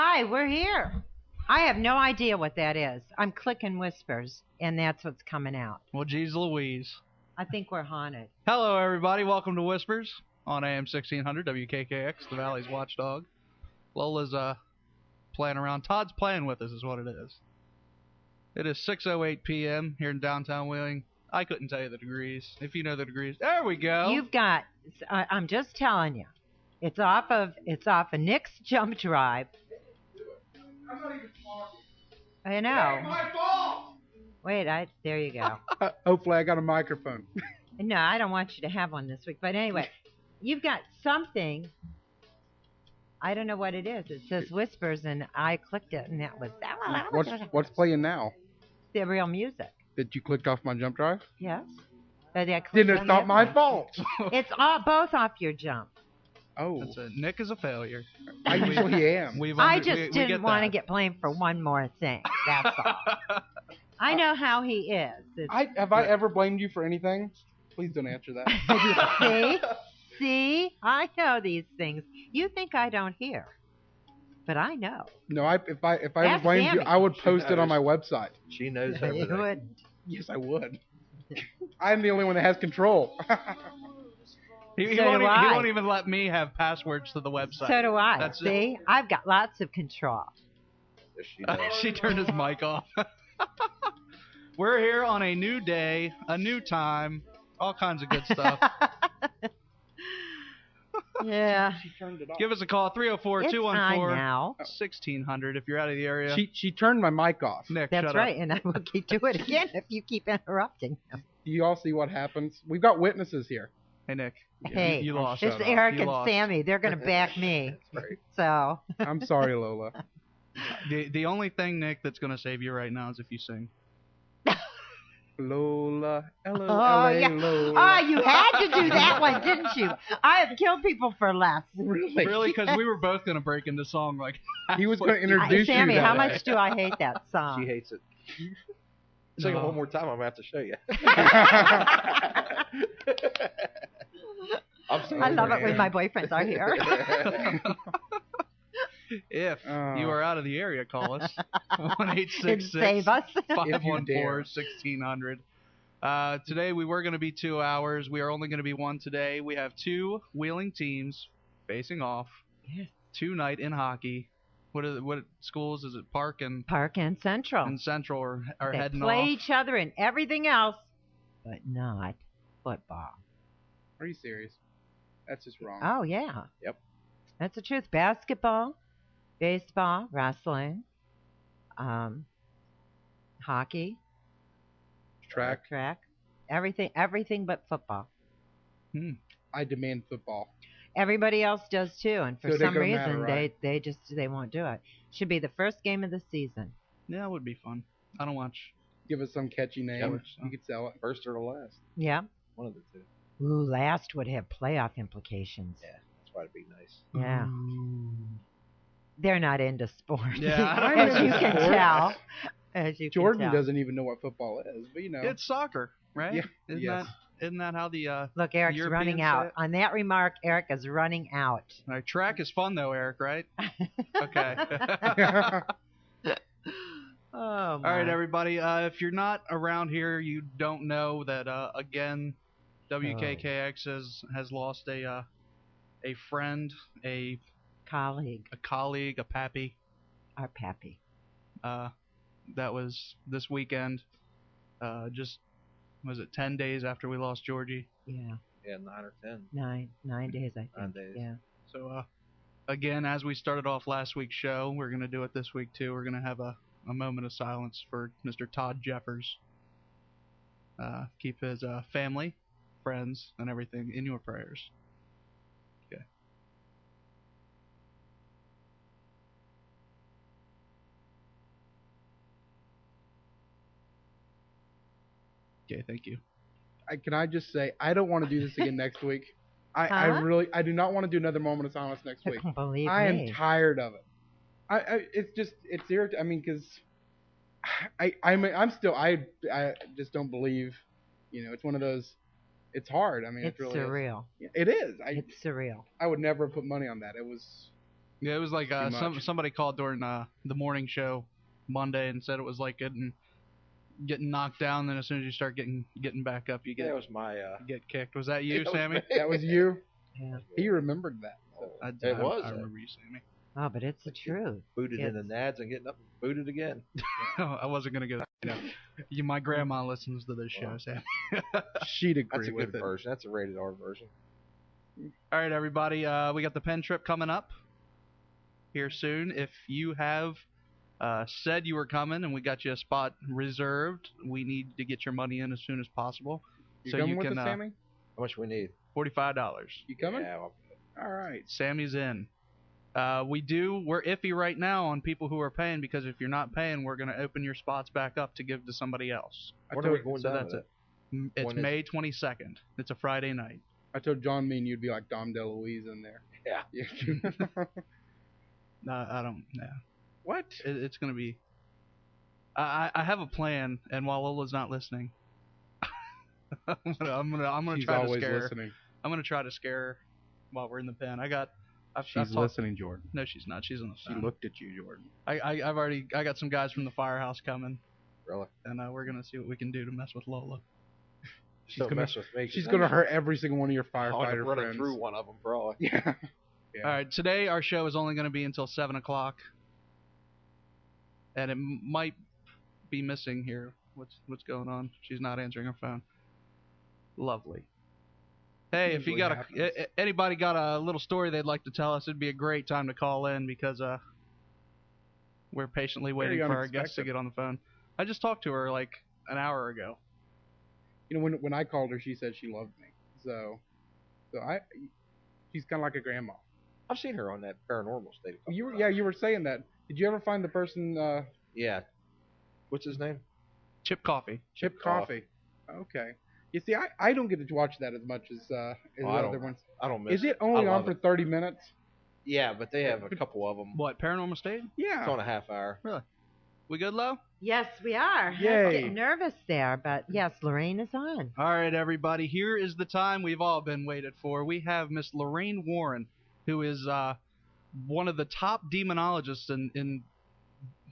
Hi, we're here. I have no idea what that is. I'm clicking whispers, and that's what's coming out. Well, geez Louise. I think we're haunted. Hello, everybody. Welcome to Whispers on AM 1600 WKKX, the Valley's Watchdog. Lola's playing around. Todd's playing with us is what it is. It is 6:08 p.m. here in downtown Wheeling. I couldn't tell you the degrees. If you know the degrees, there we go. You've got. I'm just telling you, it's off of Nick's jump drive. I'm not even talking. I know. It's my fault. Wait, there you go. Hopefully, I got a microphone. No, I don't want you to have one this week. But anyway, you've got something. I don't know what it is. It says whispers, and I clicked it, and that was What's playing now? the real music. That you clicked off my jump drive? Yes. Then It's not my fault. It's all, both off your jump. Oh, That's it. Nick is a failure. I usually am. I just didn't want to get blamed for one more thing. That's all. I know how he is. Have I ever blamed you for anything? Please don't answer that. See, I know these things. You think I don't hear, but I know. No, if I ever Ask blamed you, Sammy. I would post it on my website. She knows You everything. wouldn't. Yes, I would. I'm the only one that has control. He So won't do even, he I. won't even let me have passwords to the website. So do I. That's See, I've got lots of control. Yes, she does. She turned his mic off. We're here on a new day, a new time, all kinds of good stuff. Yeah. She turned it off. Give us a call, It's on now. 304-214-1600 if you're out of the area. She turned my mic off. Nick, That's shut right, up. and I will keep doing it again if you keep interrupting him. Do you all see what happens? We've got witnesses here. Hey, Nick. Hey, you lost. it's Shut up. Eric You and lost. Sammy. They're going to back me. That's right. So, I'm sorry, Lola. The only thing, Nick, that's going to save you right now is if you sing. Lola, L-O-L-A, oh, yeah. Lola. Oh, you had to do that one, didn't you? I have killed people for less. Really? Because we were both going to break into song like He was going to introduce Sammy, you. how that way. much do I hate that song? She hates it. Sing it one more time. I'm gonna have to show you. I'm saying I love it when my boyfriends are here. If you are out of the area, call us. And save 1-866 us. 514-1600. Today we were going to be 2 hours. We are only going to be one today. We have two Wheeling teams facing off Yes. tonight in hockey. What schools is it? Park and Central. Central are They heading play off. each other and everything else, but not football. Are you serious? That's just wrong. Oh, yeah. Yep. That's the truth. Basketball, baseball, wrestling, hockey, Track. everything but football. I demand football. Everybody else does too, and for So it some don't matter, reason right? they won't do it. Should be the first game of the season. Yeah, it would be fun. I don't watch. Give us some catchy name. Yep. You could sell it. First or the last. Yeah. One of the two. Ooh, last would have playoff implications. Yeah, that's why it'd be nice. Yeah. They're not into sports. Yeah, I don't as know you can sports. tell. As you Jordan can tell. doesn't even know what football is, but you know. It's soccer, right? Yeah, Isn't yes. that how the Look, Eric's Europeans running say out. it? On that remark, Eric is running out. all right, track is fun though, Eric, right? Okay. Oh, All my. right, everybody. If you're not around here, you don't know that again, WKKX has lost a friend, a Colleague, colleague, a pappy. our pappy. That was this weekend. Just was it 10 days after we lost Georgie? Yeah, Yeah, 9 or 10. 9 days, I think. 9 days. Yeah. So again, as we started off last week's show, we're gonna do it this week too. We're gonna have a moment of silence for Mr. Todd Jeffers. Keep his family, friends, and everything in your prayers. Okay. Okay, thank you. Can I just say, I don't want to do this again next week. I Huh? I do not want to do another moment of silence next week. Believe I me. am tired of it. It's irritating. I mean, because I just don't believe. You know, it's one of those. It's hard. I mean, It's it really surreal. is. It is. It's surreal. I would never have put money on that. It was Yeah, it was like Too much. somebody called during the morning show Monday and said it was like getting knocked down. Then as soon as you start getting back up, you That was my. get kicked. Was that you, That was Sammy? me. That was you. Yeah. He remembered that. It was. I remember you, Sammy. Oh, but it's the truth. Booted in the It's- nads and getting up and booted again. I wasn't gonna go. My grandma listens to this show, Sammy. She'd agree That's a with good it. version. That's a rated R version. All right, everybody. We got the pen trip coming up here soon. If you have said you were coming and we got you a spot reserved, we need to get your money in as soon as possible. You so coming you with can us, Sammy? How much we need? $45. You coming? Yeah, well, All right. Sammy's in. We're iffy right now on people who are paying because if you're not paying, we're going to open your spots back up to give to somebody else. when are we going so down that's with it. It's When is May 22nd. It's a Friday night. I told John me and you'd be like Dom DeLuise in there. Yeah. No, I don't. Yeah. What? It's going to be. I have a plan, and while Lola's not listening, I'm gonna She's try to always scare her. listening. I'm gonna try to scare her while we're in the pen. She's listening, Jordan. No, she's not. She's on the She phone. looked at you, Jordan. I got some guys from the firehouse coming, Really? and we're gonna see what we can do to mess with Lola. She's Don't gonna mess with me. 'cause She's I'm gonna hurt every single one of your I'm firefighter running friends. through one of them, probably. Yeah. Yeah. All right, today our show is only gonna be until 7 o'clock, and it might be missing here. What's going on? She's not answering her phone. Lovely. Hey, if you Usually got happens. anybody got a little story they'd like to tell us, it'd be a great time to call in because we're patiently waiting for our guests to unexpected. get on the phone. I just talked to her like an hour ago. You know, when I called her, she said she loved me. So she's kind of like a grandma. I've seen her on that paranormal state. a couple You were, times. yeah, you were saying that. Did you ever find the person? Yeah. What's his name? Chip Coffee. Chip Coffee. Okay. You see, I don't get to watch that as much as the I other don't. ones. I don't miss. Is it only I on love for it. 30 minutes? Yeah, but they have a couple of them. What, Paranormal State? Yeah. It's on a half hour. We good, Lo? Yes, we are. Yay. I was getting nervous there, but yes, Lorraine is on. All right, everybody. Here is the time we've all been waited for. We have Miss Lorraine Warren, who is one of the top demonologists in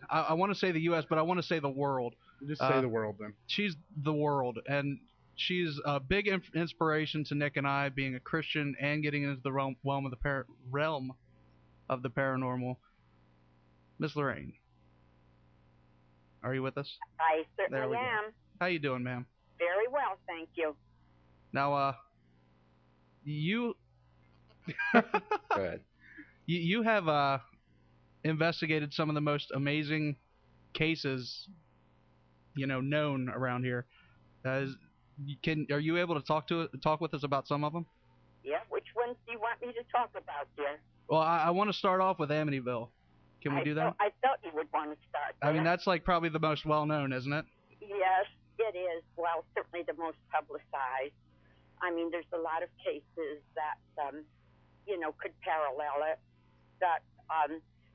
I want to say the U.S., but I want to say the world. Just say the world then. She's the world, and she's a big inspiration to Nick and I, being a Christian and getting into the realm of the paranormal. Miss Lorraine, are you with us? I There certainly we go. am. How you doing, ma'am? Very well, thank you. Now, you Go ahead. you have investigated some of the most amazing cases, known around here. Are you able to talk with us about some of them? Yeah, which ones do you want me to talk about, dear? Well, I want to start off with Amityville. Can we do that? I thought you would want to start I mean, there. that's like probably the most well-known, isn't it? Yes, it is. Well, certainly the most publicized. I mean, there's a lot of cases that, could parallel it, but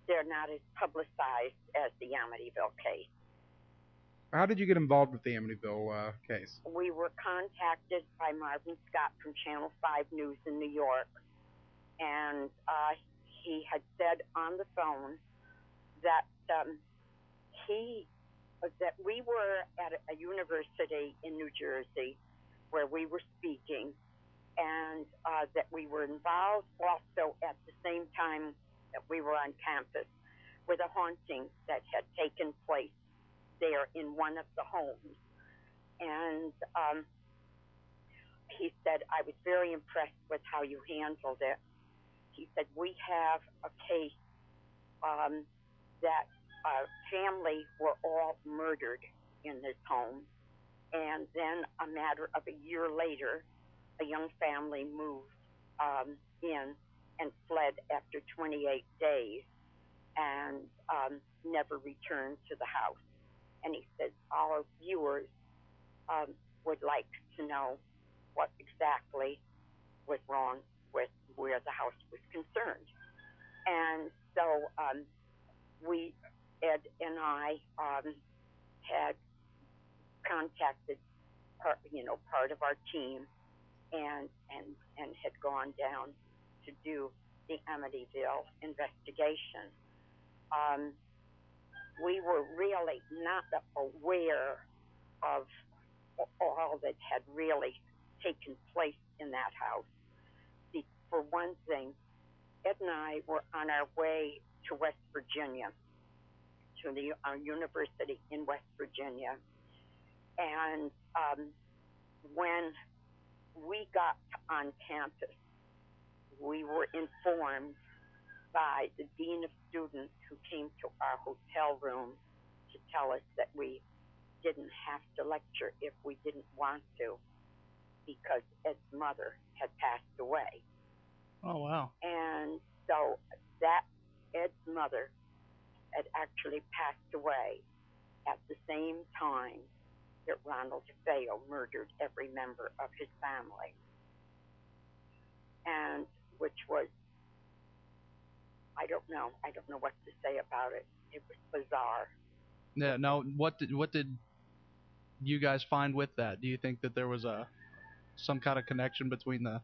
they're not as publicized as the Amityville case. How did you get involved with the Amityville case? We were contacted by Marvin Scott from Channel 5 News in New York, and he had said on the phone that that we were at a university in New Jersey where we were speaking, and that we were involved also at the same time that we were on campus with a haunting that had taken place there in one of the homes. And he said, I was very impressed with how you handled it. He said, we have a case that a family were all murdered in this home. And then a matter of a year later, a young family moved in and fled after 28 days and never returned to the house. And he said, our viewers would like to know what exactly was wrong with where the house was concerned. And so Ed and I had contacted part of our team and had gone down to do the Amityville investigation. We were really not aware of all that had really taken place in that house. For one thing, Ed and I were on our way to West Virginia, to the university in West Virginia. And when we got on campus, we were informed by the dean of students who came to our hotel room to tell us that we didn't have to lecture if we didn't want to, because Ed's mother had passed away. Oh, wow. And so that Ed's mother had actually passed away at the same time that Ronald DeFeo murdered every member of his family. And which was, I don't know what to say about it. It was bizarre. Yeah. Now, what did you guys find with that? Do you think that there was some kind of connection between the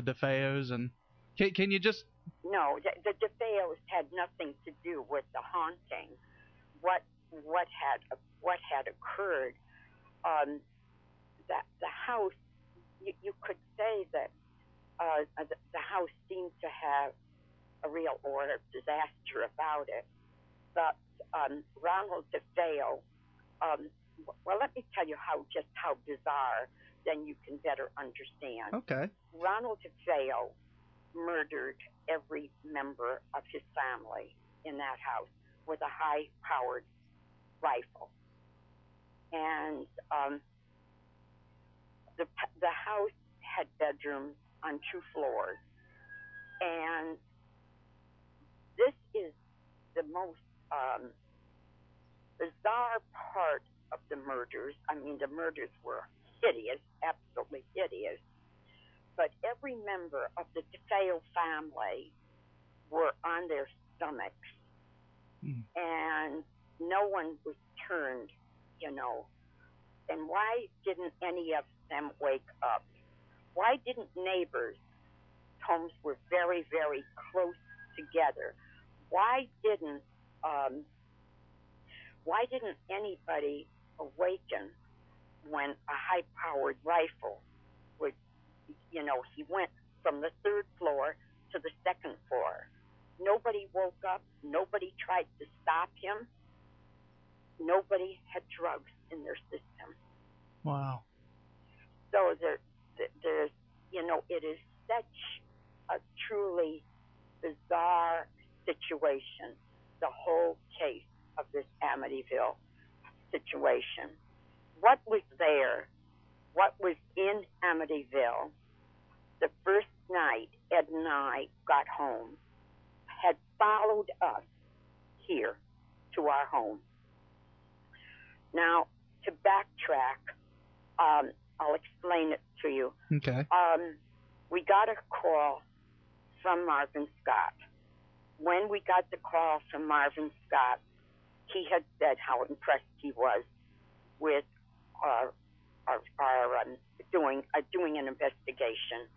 DeFeos and can you just? No, the DeFeos had nothing to do with the haunting. What had occurred? That the house, you could say that the house seemed to have a real order of disaster about it. But Ronald DeFeo, well, let me tell you how bizarre, then you can better understand. Okay. Ronald DeFeo murdered every member of his family in that house with a high-powered rifle. And the house had bedrooms on 2 floors. And this is the most bizarre part of the murders. I mean, the murders were hideous, absolutely hideous. But every member of the DeFeo family were on their stomachs. And no one was turned, And why didn't any of them wake up? Why didn't neighbors? Homes were very, very close together. Why didn't anybody awaken when a high-powered rifle was, he went from the 3rd floor to the 2nd floor. Nobody woke up. Nobody tried to stop him. Nobody had drugs in their system. Wow. So there's, it is such a truly bizarre situation, the whole case of this Amityville situation. What was there? What was in Amityville the first night Ed and I got home had followed us here to our home. Now, to backtrack, I'll explain it to you. Okay. We got a call from Marvin Scott. When we got the call from Marvin Scott, he had said how impressed he was with our doing an investigation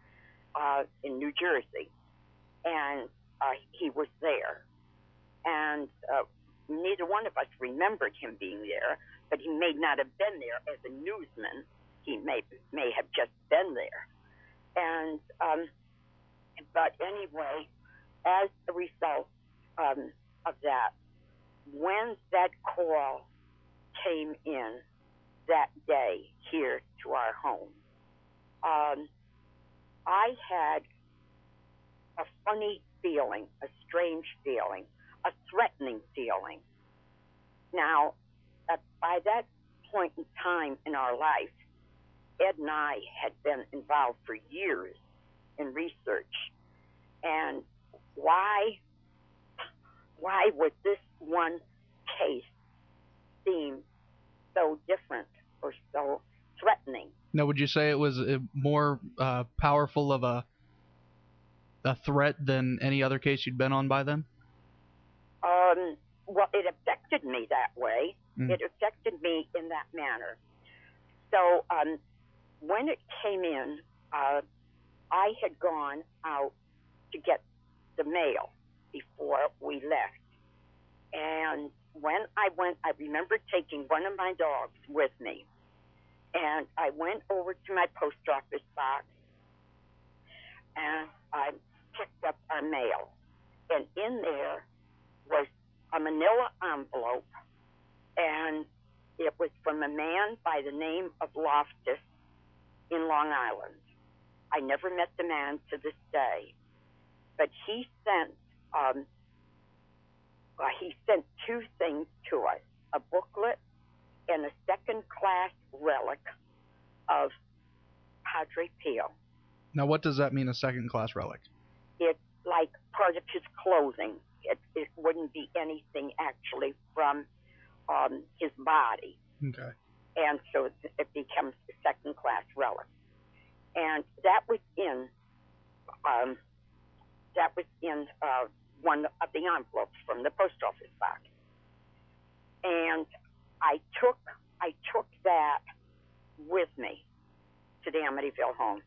in New Jersey, and he was there. And neither one of us remembered him being there, but he may not have been there as a newsman. He may have just been there. And but anyway, as a result of that, when that call came in that day here to our home, I had a funny feeling, a strange feeling, a threatening feeling. Now, by that point in time in our life, Ed and I had been involved for years in research. And why would this one case seem so different or so threatening? Now, would you say it was more powerful of a threat than any other case you'd been on by then? Well, it affected me that way. It affected me in that manner. So when it came in, I had gone out to get the mail before we left. And when I went, I remember taking one of my dogs with me. And I went over to my post office box and I picked up our mail. And in there was a manila envelope, and it was from a man by the name of Loftus in Long Island. I never met the man to this day, but he sent two things to us: a booklet and a second-class relic of Padre Pio. Now, what does that mean, a second-class relic? It's like part of his clothing. It wouldn't be anything actually from his body. Okay. And so it becomes a second-class relic. And that was in one of the envelopes from the post office box. And I took that with me to the Amityville home.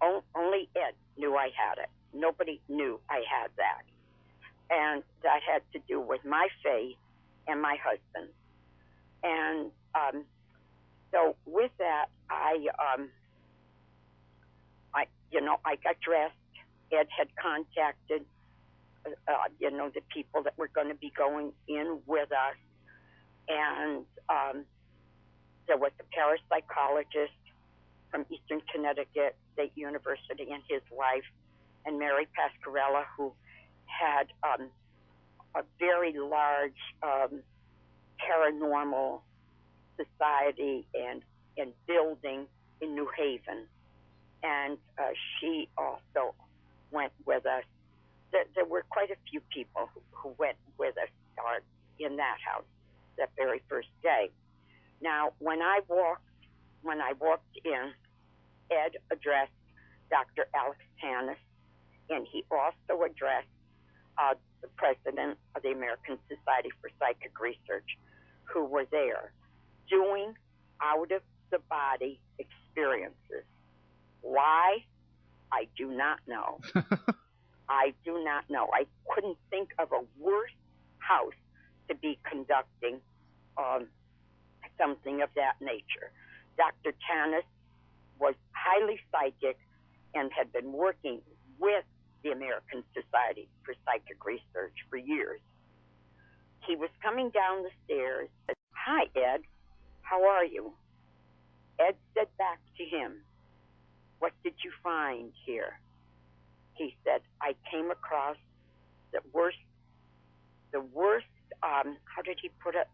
Only Ed knew I had it. Nobody knew I had that. And that had to do with my faith and my husband. And so with that, I got dressed. Ed had contacted, the people that were going to be going in with us. And there was a parapsychologist from Eastern Connecticut State University and his wife, and Mary Pascarella, who had a very large paranormal society and building in New Haven. And she also went with us. There were quite a few people who went with us in that house that very first day. Now, when I walked in, Ed addressed Dr. Alex Tanis, and he also addressed the president of the American Society for Psychic Research, who were there doing out-of-the-body experiences. Why? I do not know. I do not know. I couldn't think of a worse house to be conducting something of that nature. Dr. Tanis was highly psychic and had been working with the American Society for Psychic Research for years. He was coming down the stairs and said, "Hi, Ed. How are you?" Ed said back to him, "What did you find here?" He said, "I came across the worst, how did he put it?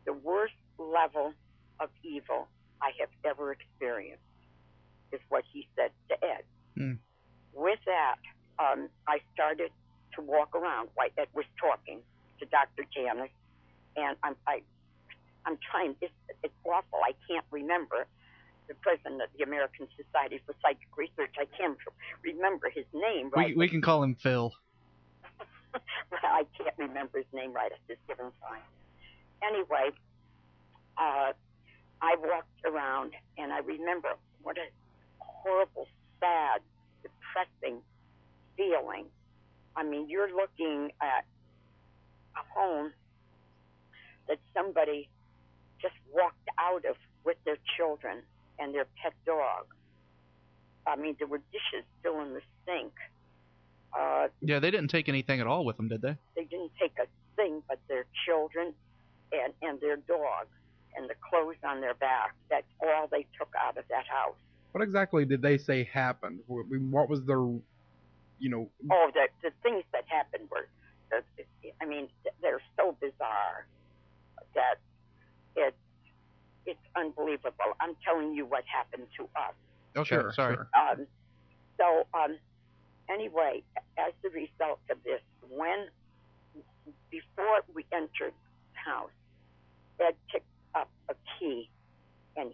The worst level of evil I have ever experienced," is what he said to Ed. Mm. With that, I started to walk around while Ed was talking to Dr. Tanis, and I'm trying. It's awful. I can't remember the president of the American Society for Psychic Research. I can't remember his name right. We can call him Phil. Well, I can't remember his name right at this given time. Anyway, I walked around, and I remember what a horrible, sad, depressing feeling. I mean, you're looking at a home that somebody just walked out of with their children and their pet dog. I mean, there were dishes still in the sink. Yeah, they didn't take anything at all with them, did they? They didn't take a thing but their children and their dog and the clothes on their back. That's all they took out of that house. What exactly did they say happened? What was their, Oh, the things that happened were, they're so bizarre that it's unbelievable. I'm telling you what happened to us. Oh, sure. Sorry. Anyway, as a result of this, before we entered the house, Ed picked up a key, and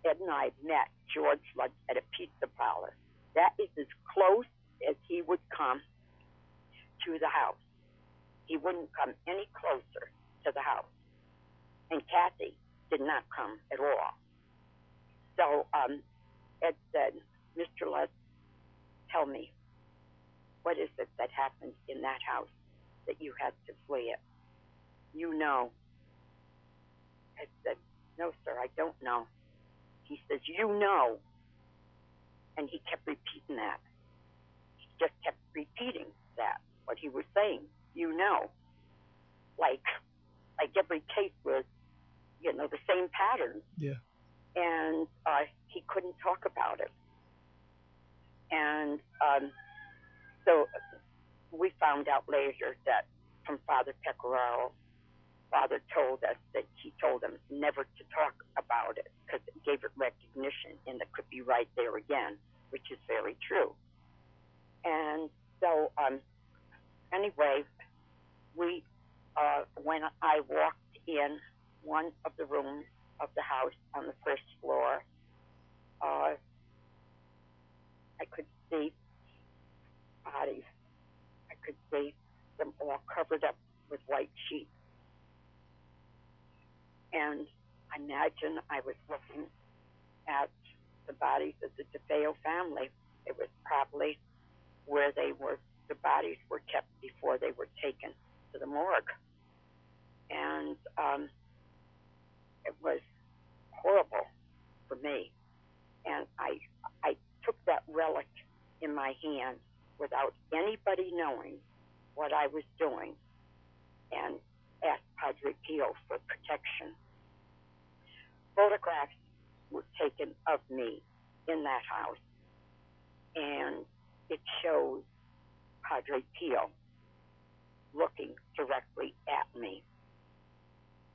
Ed and I met George Lutz at a pizza parlor. That is as close as he would come to the house. He wouldn't come any closer to the house. And Kathy did not come at all. So Ed said, Mr. Les, tell me, what is it that happened in that house that you had to flee it? You know. Ed said, no, sir, I don't know. He says, you know. And he kept repeating that. He just kept repeating that, what he was saying. You know. Like every case was, the same pattern. Yeah. And he couldn't talk about it. And so we found out later that from Father Pecoraro, Father told us that he told him never to talk about it because it gave it recognition and it could be right there again, which is very true. And so anyway, when I walked in one of the rooms of the house on the first floor, I could see bodies. I could see them all covered up with white sheets. And I imagine I was looking at the bodies of the DeFeo family. It was probably where the bodies were kept before they were taken to the morgue. And it was horrible for me. And I took that relic in my hand without anybody knowing what I was doing and asked Padre Pio for protection. Photographs were taken of me in that house, and it shows Padre Pio looking directly at me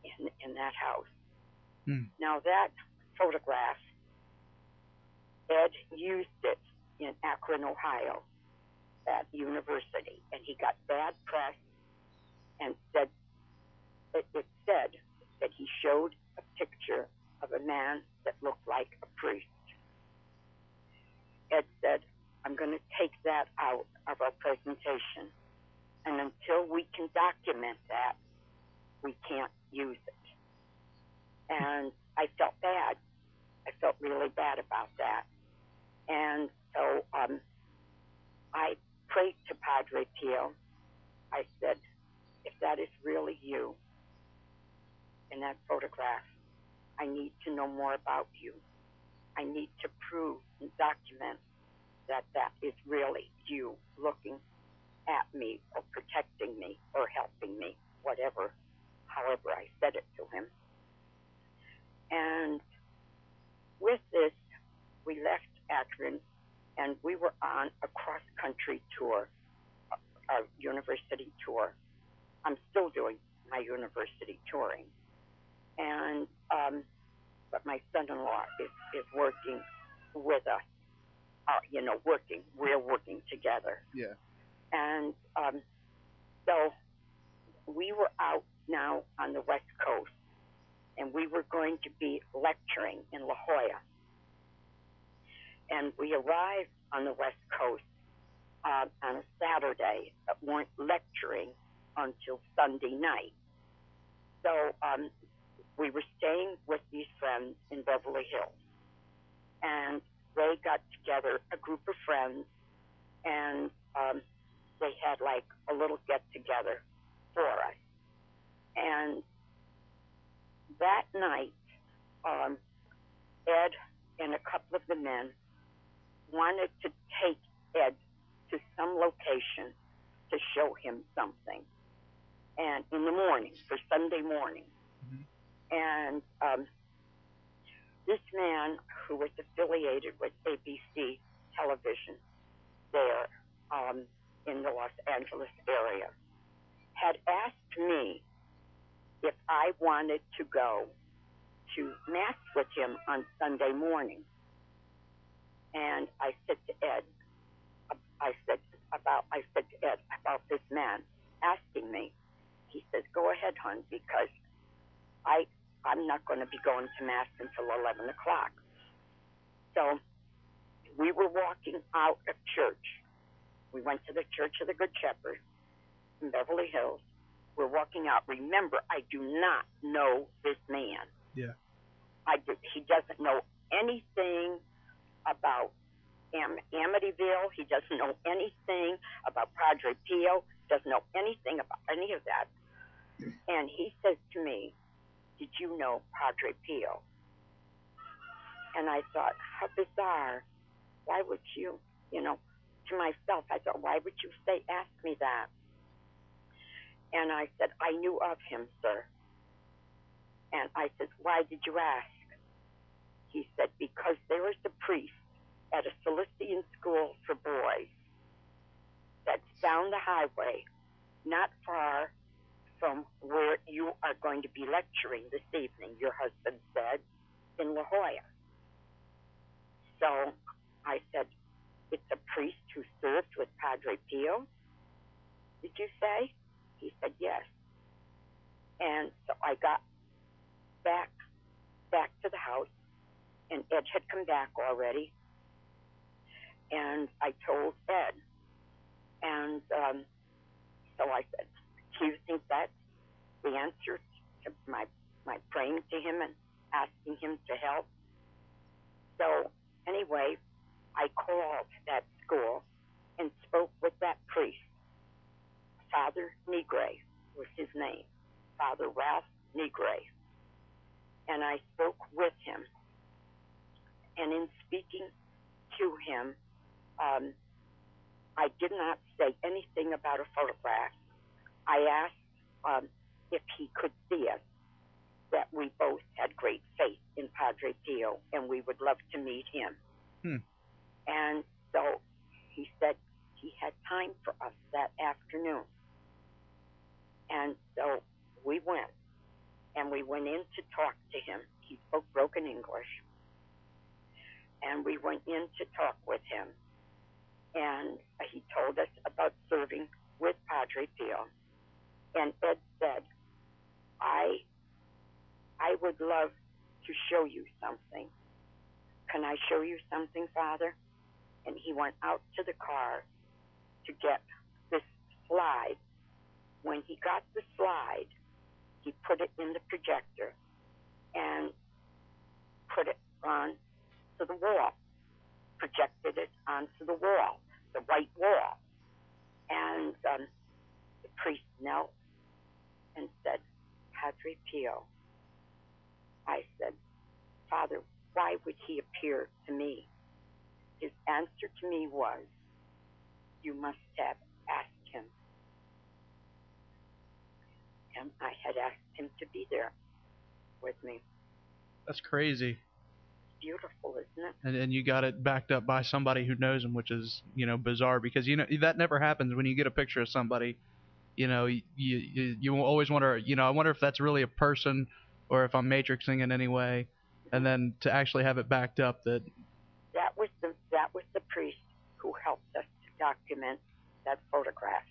in that house. Now that photograph, Ed used it in Akron, Ohio, at university, and he got bad press and said it said that he showed a picture of a man that looked like a priest. Ed said, I'm going to take that out of our presentation, and until we can document that, we can't use it. And I felt bad. I felt really bad about that. And so I prayed to Padre Pio. I said, if that is really you in that photograph, I need to know more about you. I need to prove and document that that is really you looking at me or protecting me or helping me, however I said it to him. And with this, we left Akron and we were on a cross-country tour, a university tour. I'm still doing my university touring. And but my son-in-law is working with us. We're working together. Yeah. And so we were out now on the West Coast, and we were going to be lecturing in La Jolla. And we arrived on the West Coast on a Saturday, but weren't lecturing until Sunday night. So we were staying with these friends in Beverly Hills. And they got together, a group of friends, and they had like a little get-together for us. And that night, Ed and a couple of the men wanted to take Ed to some location to show him something. And in the morning, for Sunday morning. And this man, who was affiliated with ABC television there in the Los Angeles area, had asked me if I wanted to go to Mass with him on Sunday morning. And I said to Ed about this man asking me. He said, go ahead, hon, because I'm not going to be going to Mass until 11 o'clock. So we were walking out of church. We went to the Church of the Good Shepherd in Beverly Hills. We're walking out. Remember, I do not know this man. Yeah. He doesn't know anything about Amityville. He doesn't know anything about Padre Pio. Doesn't know anything about any of that. And he says to me, "Did you know Padre Pio?" And I thought, how bizarre. Why would you, to myself, I thought, why would you ask me that? And I said, I knew of him, sir. And I said, why did you ask? He said, because there was a priest at a Cilician school for boys that's down the highway, not far from where you are going to be lecturing this evening, your husband said, in La Jolla. So I said, it's a priest who served with Padre Pio, did you say? He said, yes. And so I got back to the house, and Ed had come back already, and I told Ed. And so I said, do you think that's the answer to my praying to him and asking him to help? So anyway, I called that school and spoke with that priest. Father Negre was his name, Father Ralph Negre. And I spoke with him. And in speaking to him, I did not say anything about a photograph. I asked if he could see us, that we both had great faith in Padre Pio, and we would love to meet him. And so he said he had time for us that afternoon. And so we went, and we went in to talk to him. He spoke broken English. And we went in to talk with him. And he told us about serving with Padre Pio. And Ed said, I would love to show you something. Can I show you something, Father? And he went out to the car to get this slide. When he got the slide, he put it in the projector and put it on to the wall, projected it onto the wall, the white wall. And the priest knelt and said, Padre Pio. I said, Father, why would he appear to me? His answer to me was, you must have asked him. And I had asked him to be there with me. That's crazy. Beautiful, isn't it? And you got it backed up by somebody who knows him, which is, bizarre, because, that never happens when you get a picture of somebody. You always wonder, I wonder if that's really a person or if I'm matrixing in any way. And then to actually have it backed up that was the priest who helped us to document that photograph.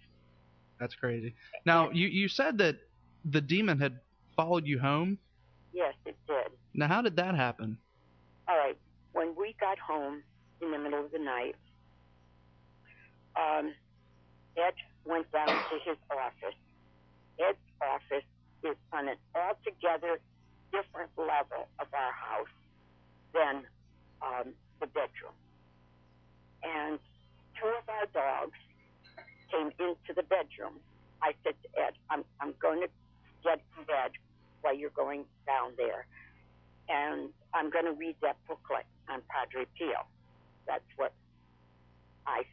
That's crazy. Now, you said that the demon had followed you home? Yes, it did. Now, how did that happen? All right. When we got home in the middle of the night, Ed went down to his office. Ed's office is on an altogether different level of our house than the bedroom. And two of our dogs came into the bedroom. I said to Ed, I'm going to get in bed while you're going down there. And I'm going to read that booklet on Padre Pio. That's what I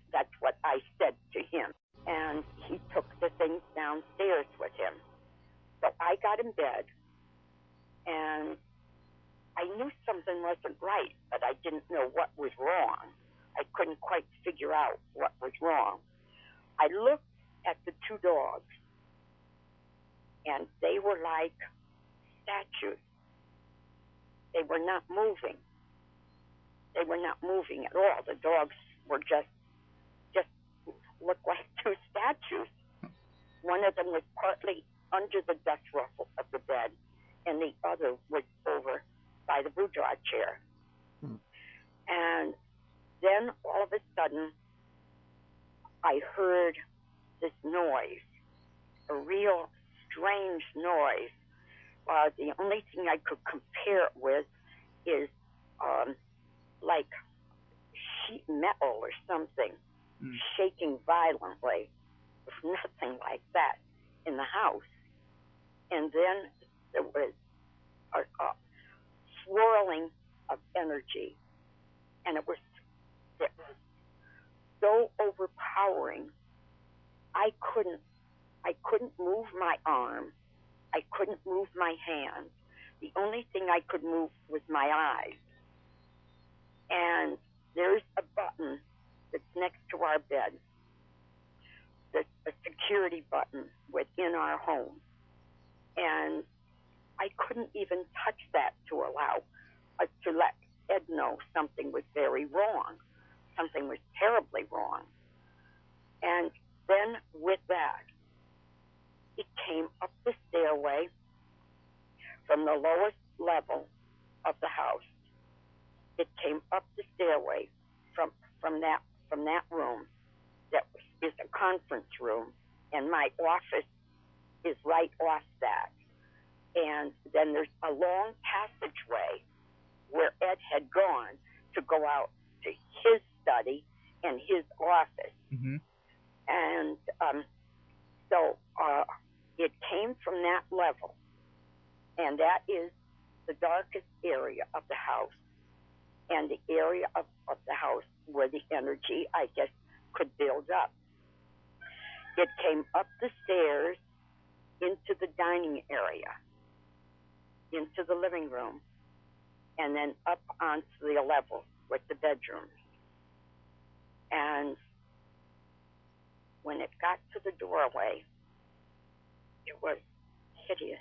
said to him. And he took the things downstairs with him. So I got in bed, and I knew something wasn't right, but I didn't know what was wrong. I couldn't quite figure out what was wrong. I looked at the two dogs, and they were like statues. They were not moving. They were not moving at all. The dogs were just looked like two statues. One of them was partly under the dust ruffle of the bed, and the other was over by the boudoir chair. And then all of a sudden, I heard this noise, a real strange noise. The only thing I could compare it with is like sheet metal or something shaking violently. There's nothing like that in the house. And then there was a swirling of energy, and it was so overpowering. I couldn't move my arm. I couldn't move my hand. The only thing I could move was my eyes. And there's a button that's next to our bed. That's a security button within our home. And I couldn't even touch that to let Ed know something was very wrong. Something was terribly wrong. And then with that, it came up the stairway from the lowest level of the house. It came up the stairway from that room that is a conference room, and my office is right off that. And then there's a long passageway where Ed had gone to go out to his study and his office. Mm-hmm. And so it came from that level, and that is the darkest area of the house, and the area of the house where the energy, I guess, could build up. It came up the stairs into the dining area, into the living room, and then up onto the level with the bedrooms. And when it got to the doorway, it was hideous.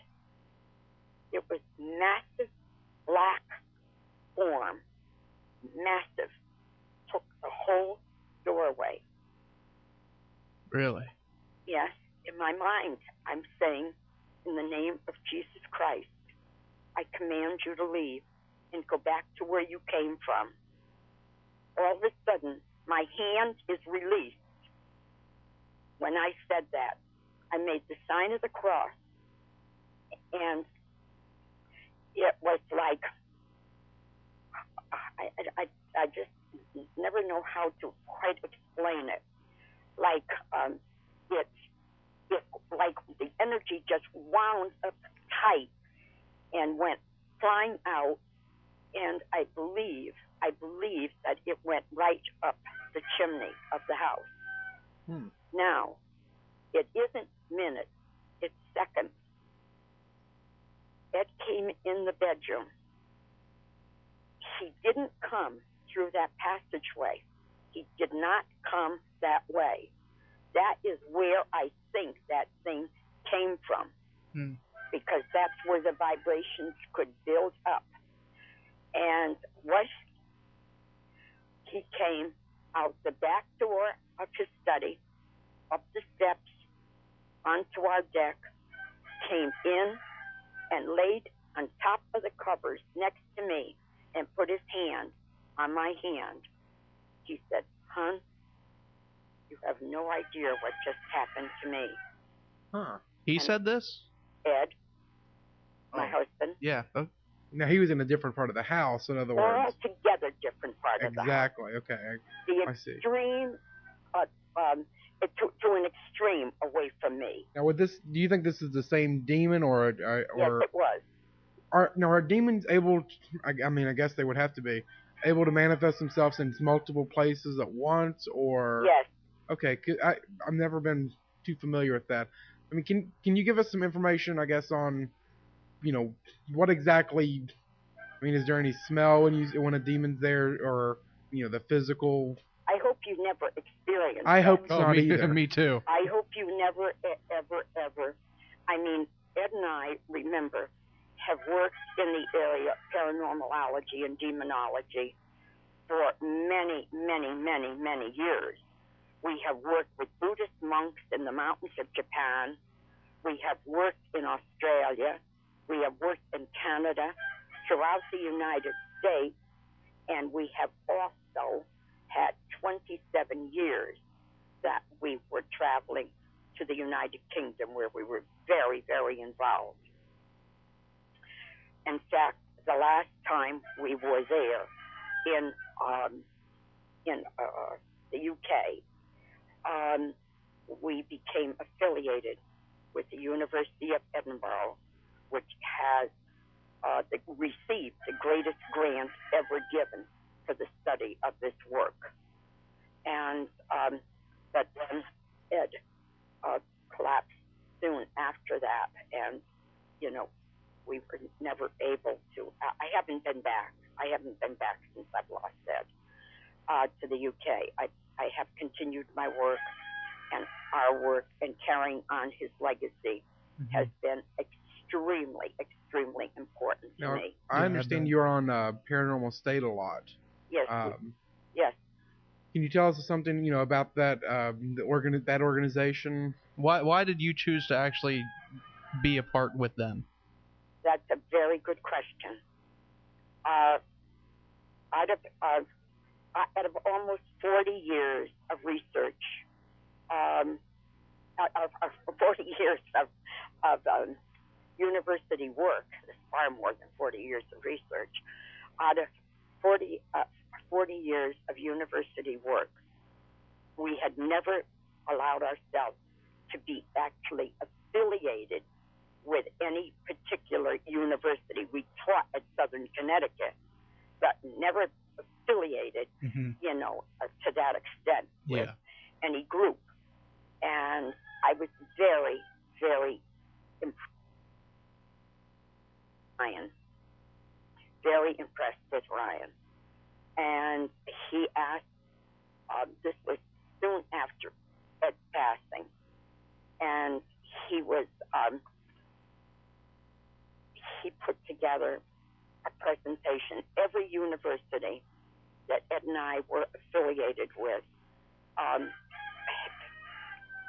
It was massive black form, massive, took the whole doorway. Really? Yes, in my mind, I'm saying, in the name of Jesus Christ, I command you to leave and go back to where you came from. All of a sudden, my hand is released. When I said that, I made the sign of the cross, and it was like, I just never know how to quite explain it. Like, it like the energy just wound up tight and went flying out, and I believe that it went right up the chimney of the house. Now, it isn't minutes, it's seconds. Ed came in the bedroom. He didn't come through that passageway. He did not come that way. That is where I think that thing came from, because that's where the vibrations could build up. And what he came out the back door of his study, up the steps, onto our deck, came in and laid on top of the covers next to me and put his hand on my hand. He said, "Hon, you have no idea what just happened to me." Huh. He said this? Ed, my husband. Yeah. Now, he was in a different part of the house, in other words. Altogether different part of the house. Exactly. Okay. The I see. extreme, to an extreme away from me. Now, do you think this is the same demon, or Yes, it was. Are demons able? I guess they would have to be able to manifest themselves in multiple places at once, or? Yes. Okay. I've never been too familiar with that. I mean, can you give us some information, I guess, on, what exactly? I mean, is there any smell when a demon's there, or the physical? I hope you never experienced I hope that. not either. Me too. I hope you never, ever. I mean, Ed and I, remember, have worked in the area of paranormalology and demonology for many, many, many, many years. We have worked with Buddhist monks in the mountains of Japan. We have worked in Australia. We have worked in Canada, throughout the United States, and we have also had 27 years that we were traveling to the United Kingdom, where we were very, very involved. In fact, the last time we were there in in the UK, we became affiliated with the University of Edinburgh, which has received the greatest grant ever given for the study of this work. And but then Ed collapsed soon after that, and we were never able to. I haven't been back. I haven't been back since I've lost Ed to the UK. I have continued my work, and our work, and carrying on his legacy has been extremely, extremely important to me. I understand you're on Paranormal State a lot. Yes. Yes. Can you tell us something, about that that organization? Why did you choose to actually be a part with them? That's a very good question. Out of almost 40 years of research, of 40 years of university work, there's far more than 40 years of research. Out of 40 years of university work, we had never allowed ourselves to be actually affiliated with any particular university. We taught at Southern Connecticut, but never affiliated, to that extent with any group. And I was very, very impressed. Very impressed with Ryan. And he asked, this was soon after Ed's passing, and he put together a presentation. Every university that Ed and I were affiliated with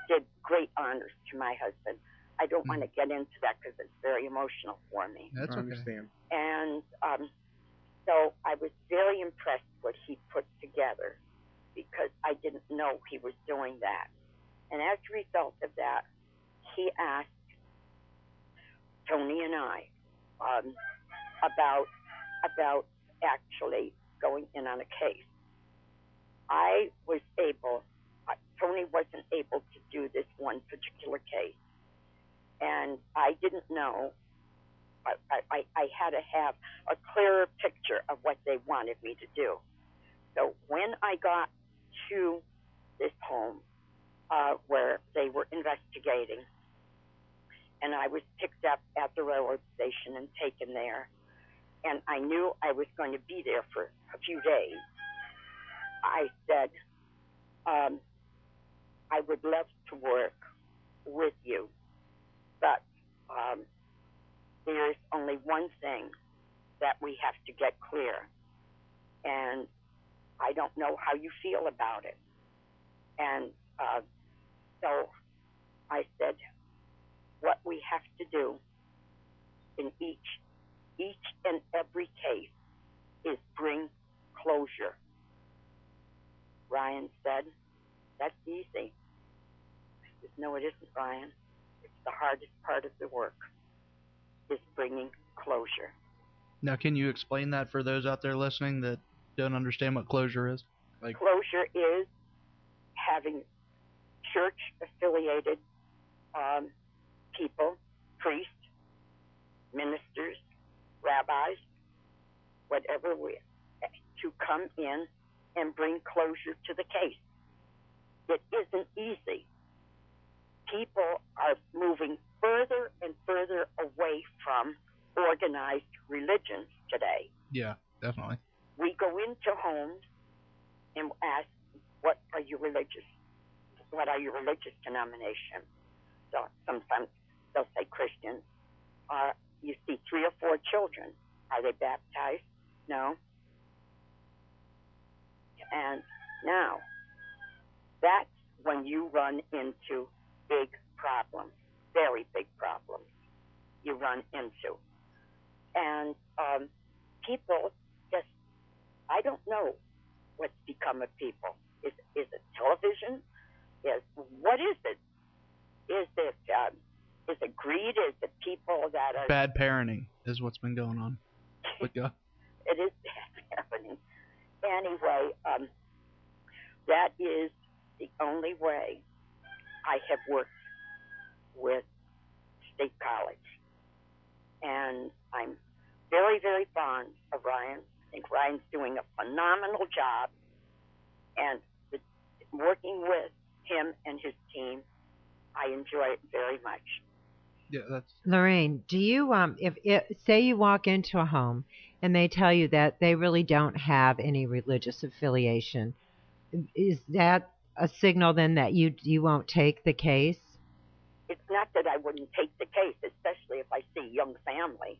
did great honors to my husband. I don't want to get into that because it's very emotional for me. That's okay. I understand. And so I was very impressed what he put together, because I didn't know he was doing that. And as a result of that, he asked Tony and I about actually going in on a case. Tony wasn't able to do this one particular case, and I didn't know. I had to have a clearer picture of what they wanted me to do. So when I got to this home where they were investigating, and I was picked up at the railroad station and taken there, and I knew I was going to be there for a few days, I said, I would love to work with you, but there's only one thing that we have to get clear, and I don't know how you feel about it. And so I said, what we have to do in each and every case is bring closure. Ryan said, that's easy. I said, no, it isn't, Ryan. It's the hardest part of the work, is bringing closure. Now, can you explain that for those out there listening that don't understand what closure is? Closure is having church-affiliated people, priests, ministers, rabbis, whatever, to come in and bring closure to the case. It isn't easy. People are moving further and further away from organized religions today. Yeah, definitely. We go into homes and ask, what are you religious? What are your religious denomination? So sometimes they'll say Christian. You see 3 or 4 children. Are they baptized? No. And now, that's when you run into big problems, very big problems you run into. And people just, I don't know what's become of people. Is it television? What is it? Is it greed? Is it people that are... Bad parenting is what's been going on. But go. It is bad parenting. Anyway, that is the only way I have worked with State College. And I'm very, very fond of Ryan. I think Ryan's doing a phenomenal job. And working with him and his team, I enjoy it very much. Yeah, that's Lorraine, do you if say you walk into a home and they tell you that they really don't have any religious affiliation, is that a signal then that you won't take the case? It's not that I wouldn't take the case, especially if I see young family.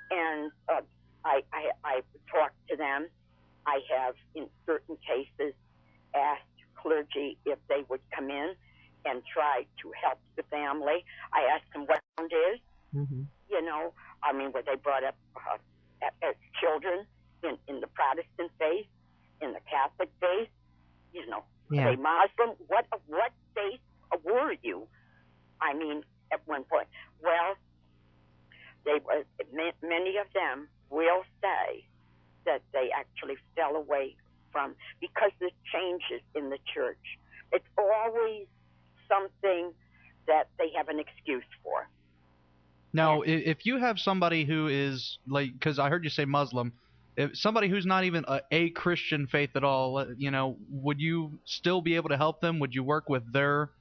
And I talk to them. I have, in certain cases, asked clergy if they would come in and try to help the family. I asked them what it is. Mm-hmm. You know, I mean, were they brought up as children in the Protestant faith, in the Catholic faith? You know, Yeah. are they Muslim? What faith were you? I mean, at one point. Well, many of them will say that they actually fell away from, because there's changes in the church. It's always something that they have an excuse for. Now, if you have somebody who is, like, because I heard you say Muslim, if somebody who's not even a Christian faith at all, you know, would you still be able to help them? Would you work with their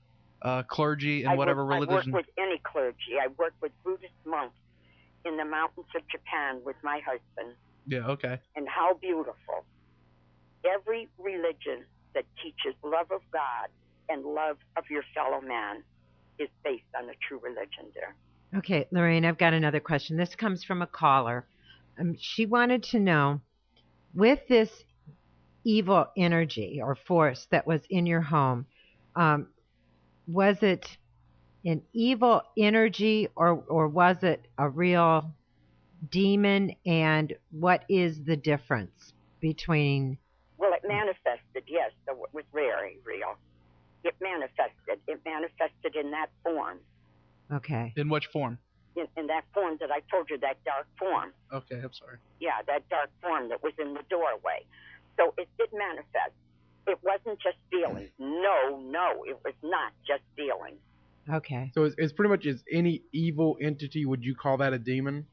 clergy and whatever religion? I work with any clergy. I work with Buddhist monks in the mountains of Japan with my husband. Yeah, okay. And how beautiful. Every religion that teaches love of God and love of your fellow man is based on a true religion there. Okay, Lorraine, I've got another question. This comes from a caller. She wanted to know, with this evil energy or force that was in your home, was it an evil energy or was it a real demon? And what is the difference between? Well, it manifested, yes, so it was very real. It manifested in that form. Okay. In which form? In that form that I told you, that dark form. Okay, I'm sorry. Yeah, that dark form that was in the doorway. So it did manifest. It wasn't just feelings. No, it was not just feelings. Okay. So it's pretty much as any evil entity, would you call that a demon?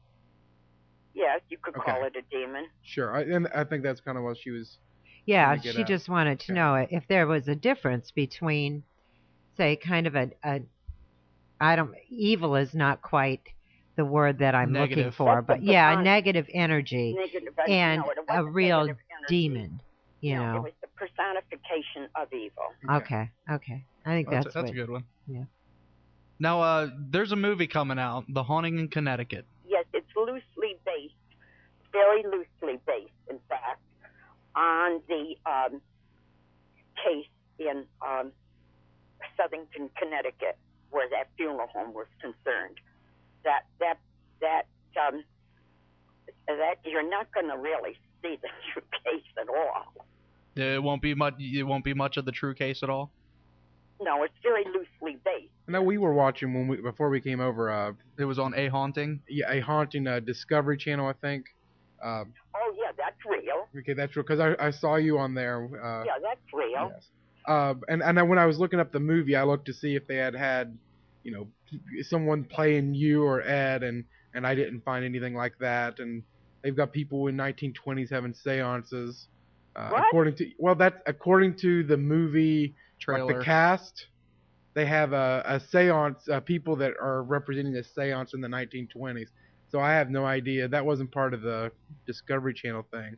Yes, you could Okay. call it a demon. Sure. And I think that's kind of what she was. Yeah, trying to get she at. just wanted to Okay. know if there was a difference between, say, kind of evil is not quite the word that I'm looking Negative. for, but yeah, a negative Negative, energy but and no, it a wasn't real negative energy. demon, you No, it know. was the personification of evil. Okay. I think that's a good one. Yeah. Now, there's a movie coming out, The Haunting in Connecticut. Yes, it's loosely based, very loosely based, in fact, on the case in Southington, Connecticut, where that funeral home was concerned. That you're not going to really see the true case at all. It won't be much of the true case at all. No, it's very loosely based. I know we were watching before we came over. It was on A Haunting. Yeah, a haunting Discovery Channel, I think. Oh yeah, that's real. Okay, that's real, because I saw you on there. Yeah, that's real. Yes. And when I was looking up the movie, I looked to see if they had, you know, someone playing you or Ed, and I didn't find anything like that. And they've got people in 1920s having seances. What? According to the movie Trailer. Like the cast, they have a seance, people that are representing a seance in the 1920s. So I have no idea. That wasn't part of the Discovery Channel thing.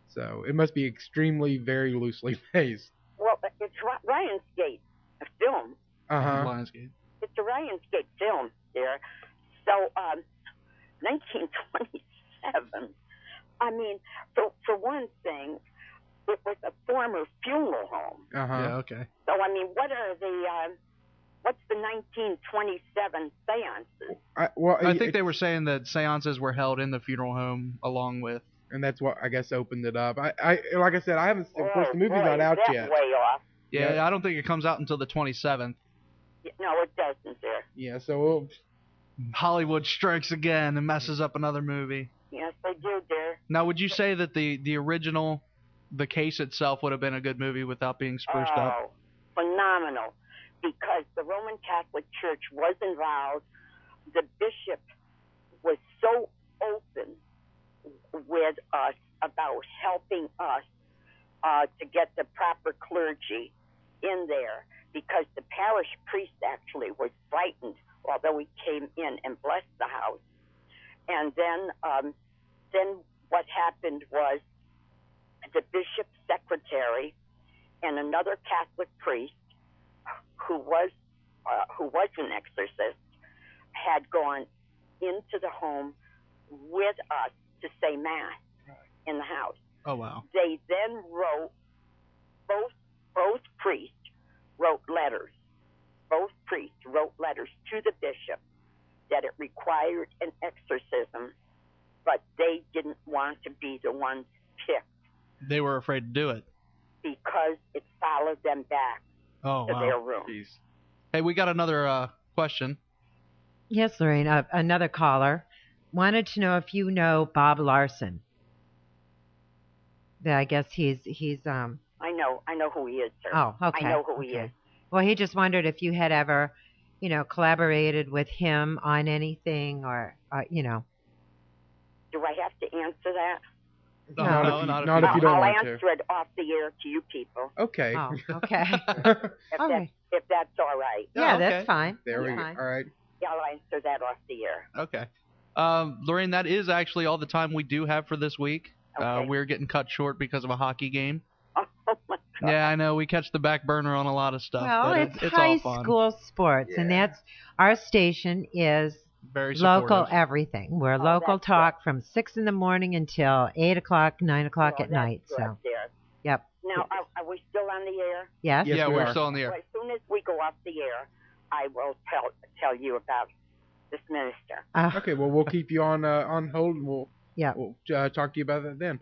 So it must be extremely, very loosely based. Well, it's Lionsgate, a film. Lionsgate. It's a Lionsgate film there. So, 1927. I mean, for one thing, it was a former funeral home. Yeah, okay. So, I mean, what's the 1927 seances? I think they were saying that seances were held in the funeral home along with. And that's what I guess opened it up. Like I said, I haven't. Of course, the movie's not out yet. Way off. Yeah, I don't think it comes out until the 27th. No, it doesn't, there. Yeah, so Hollywood strikes again and messes up another movie. Yes, they do, dear. Now, would you say that the original the case itself would have been a good movie without being spruced up. Phenomenal. Because the Roman Catholic Church was involved. The bishop was so open with us about helping us to get the proper clergy in there, because the parish priest actually was frightened, although he came in and blessed the house. And then what happened was the bishop's secretary and another Catholic priest who was an exorcist had gone into the home with us to say mass in the house. Oh, wow. They then wrote, both priests wrote letters. Both priests wrote letters to the bishop that it required an exorcism, but they didn't want to be the ones picked. They were afraid to do it. Because it followed them back to their room. Jeez. Hey, we got another question. Yes, Lorraine. Another caller wanted to know if you know Bob Larson. I guess he's. I know who he is, sir. Oh, okay. I know who he is. Well, he just wondered if you had ever, collaborated with him on anything, or Do I have to answer that? No, not if you don't I'll want to. answer it off the air to you people. Okay. Oh, okay. If that's all right. Yeah, okay. that's fine. There we That's go. fine. All right. Yeah, I'll answer that off the air. Okay. Lorraine, that is actually all the time we do have for this week. Okay. We're getting cut short because of a hockey game. Oh, my God. Yeah, I know. We catch the back burner on a lot of stuff. Well, but it's all high fun. school sports, and Yeah. that's our station is Very supportive. local everything. We're local that's talk from 6 in the morning until 8 o'clock, 9 o'clock Oh, at night. that's good So, there. yep. Now, are we still on the air? Yes. Yes, Yeah, we we're are. still on the air. Well, as soon as we go off the air, I will tell you about this minister. Okay. Well, we'll keep you on hold, and we'll talk to you about that then.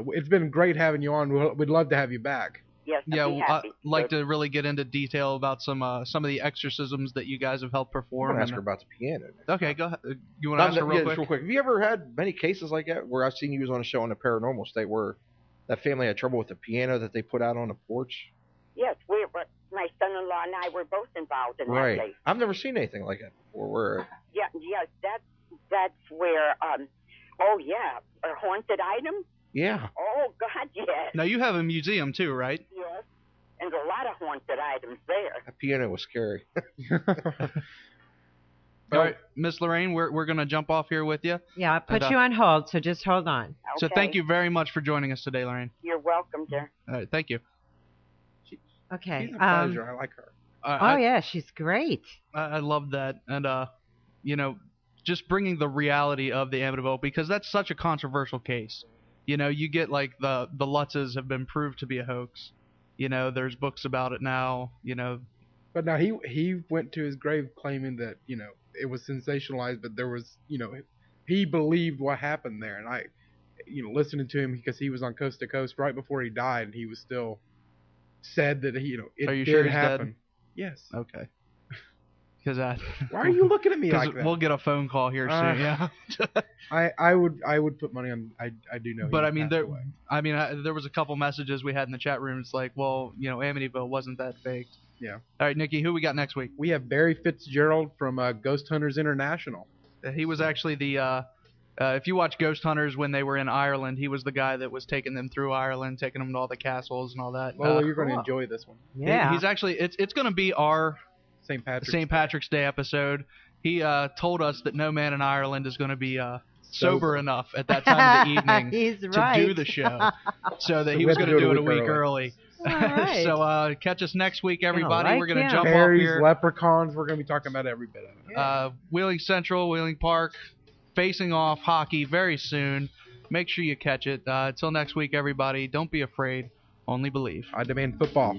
It's been great having you on. We'd love to have you back. Yes, I'd Yeah, be happy. I'd like to really get into detail about some of the exorcisms that you guys have helped I'm perform. going to ask her about the piano. Okay, go ahead. You want to ask her real quick? Just real quick. Have you ever had many cases like that where I've seen you was on a show on the Paranormal State where that family had trouble with the piano that they put out on the porch? Yes, my son-in-law and I were both involved in that Right. case. I've never seen anything like that before. Where Yes, that's where. A haunted item. yeah. Oh God, yes, Now you have a museum too, right? yes. And a lot of haunted items there. That piano was scary. All right, Miss Lorraine, we're gonna jump off here with you. Yeah, I'll put And, you on hold, so just hold on. So Okay. thank you very much for joining us today, Lorraine. You're welcome, dear. All right, thank you. Okay. She's a pleasure. I like her. Yeah, she's great. I love that, and just bringing the reality of the Amityville, because that's such a controversial case. You get like the Lutzes have been proved to be a hoax. There's books about it now. But now he went to his grave claiming that it was sensationalized, but there was he believed what happened there, and I listening to him because he was on Coast to Coast right before he died, and he was still said that it Are you did sure he's happen. dead? Yes. Okay. Because Why are you looking at me like that? we'll get a phone call here soon. Yeah. I would put money on. I do know. But he I mean, passed away. there was a couple messages we had in the chat room. It's like, well, Amityville wasn't that faked. Yeah. All right, Nikki, who we got next week? We have Barry Fitzgerald from Ghost Hunters International. He was actually the. If you watch Ghost Hunters when they were in Ireland, he was the guy that was taking them through Ireland, taking them to all the castles and all that. Well, you're going to cool. enjoy this one. Yeah. He's actually it's going to be our St. Patrick's Day episode. He told us that no man in Ireland is going to be sober enough at that time of the evening He's to right. do the show, so that So he we was have to going to do do it a week early. All right. So catch us next week, everybody. like We're going to him. jump off Fairies, here. leprechauns. We're going to be talking about every bit of it. Wheeling Central, Wheeling Park, facing off hockey very soon. Make sure you catch it. Until next week, everybody, don't be afraid, only believe. I demand football.